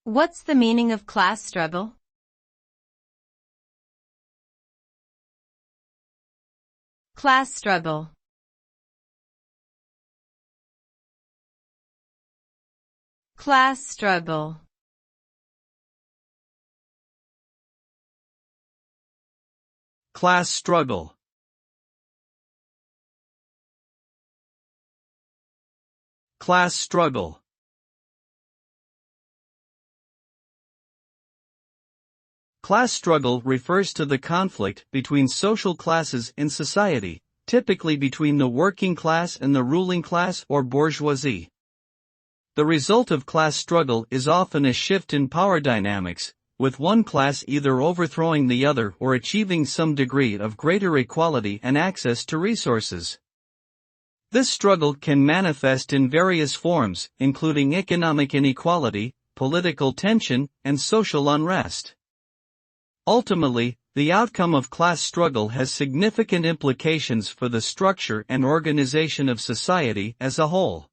What's the meaning of class struggle? Class struggle. Class struggle. Class struggle. Class struggle. Class struggle refers to the conflict between social classes in society, typically between the working class and the ruling class or bourgeoisie. The result of class struggle is often a shift in power dynamics, with one class either overthrowing the other or achieving some degree of greater equality and access to resources. This struggle can manifest in various forms, including economic inequality, political tension, and social unrest. Ultimately, the outcome of class struggle has significant implications for the structure and organization of society as a whole.